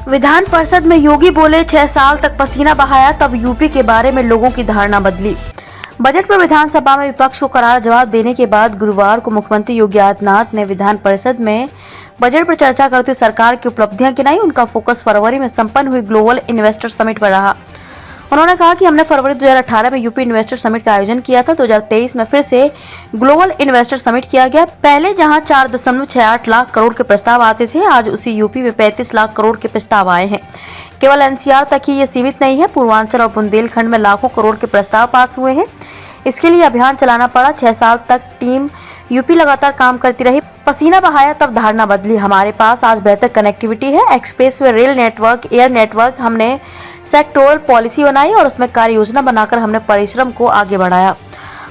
विधान परिषद में योगी बोले 6 साल तक पसीना बहाया तब यूपी के बारे में लोगों की धारणा बदली। बजट पर विधानसभा में विपक्ष को करारा जवाब देने के बाद गुरुवार को मुख्यमंत्री योगी आदित्यनाथ ने विधान परिषद में बजट पर चर्चा करते हुए सरकार की उपलब्धियां गिनाई। उनका फोकस फरवरी में संपन्न हुई ग्लोबल इन्वेस्टर समिट पर रहा। उन्होंने कहा कि हमने फरवरी 2018 में यूपी इन्वेस्टर समिट का आयोजन किया था। 2023 में फिर से ग्लोबल इन्वेस्टर समिट किया गया। पहले जहां 4.68 लाख करोड़ के प्रस्ताव आते थे, आज उसी यूपी में 35 लाख करोड़ के प्रस्ताव आए हैं। केवल एनसीआर तक ही ये सीमित नहीं है, पूर्वांचल और बुंदेलखंड में लाखों करोड़ के प्रस्ताव पास हुए हैं। इसके लिए अभियान चलाना पड़ा। 6 साल तक टीम यूपी लगातार काम करती रही। पसीना बहाया तब धारणा बदली। हमारे पास आज बेहतर कनेक्टिविटी है, express way, rail network, air network. हमने सेक्टोरल पॉलिसी बनाई और उसमें कार्य योजना बनाकर हमने परिश्रम को आगे बढ़ाया।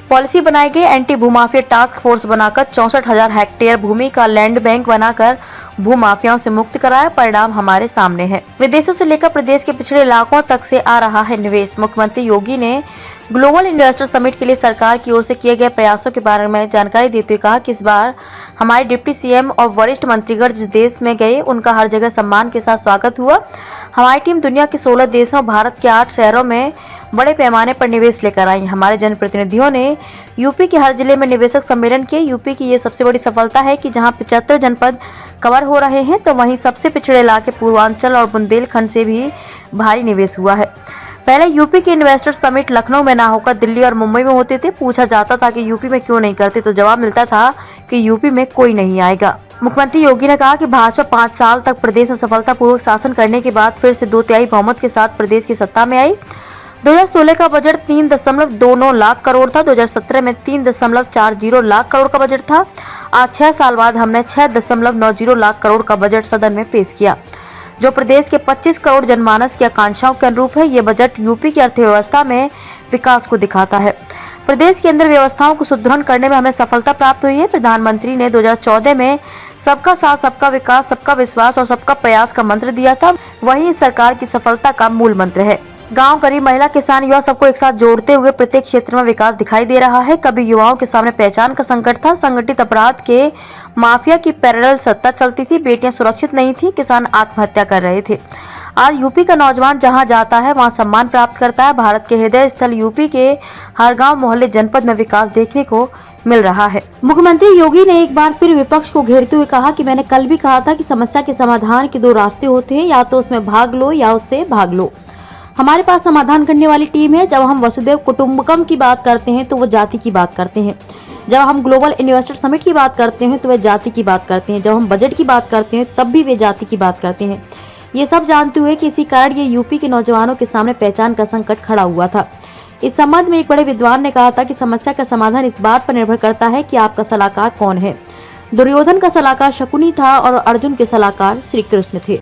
पॉलिसी बनाई गई, एंटी भूमाफिया टास्क फोर्स बनाकर 64,000 हेक्टेयर भूमि का लैंड बैंक बनाकर भूमाफियाओं से मुक्त कराया। परिणाम हमारे सामने है। विदेशों से लेकर प्रदेश के पिछड़े इलाकों तक से आ रहा है निवेश। मुख्यमंत्री योगी ने ग्लोबल इन्वेस्टर समिट के लिए सरकार की ओर से किए गए प्रयासों के बारे में जानकारी देते हुए कहा कि इस बार हमारे डिप्टी सीएम और वरिष्ठ मंत्रीगण जिस देश में गए उनका हर जगह सम्मान के साथ स्वागत हुआ। हमारी टीम दुनिया के 16 देशों, भारत के 8 शहरों में बड़े पैमाने पर निवेश लेकर आई। हमारे जनप्रतिनिधियों ने यूपी के हर जिले में निवेशक सम्मेलन किए। यूपी की ये सबसे बड़ी सफलता है कि जहां 75 जनपद कवर हो रहे हैं, तो वहीं सबसे पिछड़े इलाके पूर्वांचल और बुंदेलखंड से भी भारी निवेश हुआ है। पहले यूपी के इन्वेस्टर समिट लखनऊ में ना होकर दिल्ली और मुंबई में होते थे। पूछा जाता था कि यूपी में क्यों नहीं करते, तो जवाब मिलता था कि यूपी में कोई नहीं आएगा। मुख्यमंत्री योगी ने कहा कि भाजपा 5 साल तक प्रदेश में सफलतापूर्वक शासन करने के बाद फिर से 2/3 बहुमत के साथ प्रदेश की सत्ता में आई। 2016 का बजट 3.29 लाख करोड़ था। 2017 में 3.40 लाख करोड़ का बजट था। आज 6 साल बाद हमने 6.90 लाख करोड़ का बजट सदन में पेश किया, जो प्रदेश के 25 करोड़ जनमानस की आकांक्षाओं के अनुरूप है। ये बजट यूपी की अर्थव्यवस्था में विकास को दिखाता है। प्रदेश के अंदर व्यवस्थाओं को सुदृढ़ करने में हमें सफलता प्राप्त हुई है। प्रधानमंत्री ने 2014 में सबका साथ, सबका विकास, सबका विश्वास और सबका प्रयास का मंत्र दिया था। वही सरकार की सफलता का मूल मंत्र है। गांव, गरीब, महिला, किसान, युवा सबको एक साथ जोड़ते हुए प्रत्येक क्षेत्र में विकास दिखाई दे रहा है। कभी युवाओं के सामने पहचान का संकट था, संगठित अपराध के माफिया की पैरेलल सत्ता चलती थी, बेटियां सुरक्षित नहीं थी, किसान आत्महत्या कर रहे थे। आज यूपी का नौजवान जहां जाता है वहां सम्मान प्राप्त करता है। भारत के हृदय स्थल यूपी के हर गांव, मोहल्ले, जनपद में विकास देखने को मिल रहा है। मुख्यमंत्री योगी ने एक बार फिर विपक्ष को घेरते हुए कहा कि मैंने कल भी कहा था कि समस्या के समाधान के 2 रास्ते होते हैं, या तो उसमें भाग लो या उससे भाग लो। हमारे पास समाधान करने वाली टीम है। जब हम वसुधैव कुटुंबकम की बात करते हैं तो वो जाति की बात करते हैं। जब हम ग्लोबल इन्वेस्टर समिट की बात करते हैं तो वे जाति की बात करते हैं। जब हम बजट की बात करते हैं तब भी वे जाति की बात करते हैं। ये सब जानते हुए कि इसी कारण ये यूपी के नौजवानों के सामने पहचान का संकट खड़ा हुआ था। इस संबंध में एक बड़े विद्वान ने कहा था कि समस्या का समाधान इस बात पर निर्भर करता है कि आपका सलाहकार कौन है। दुर्योधन का सलाहकार शकुनी था और अर्जुन के सलाहकार श्री कृष्ण थे।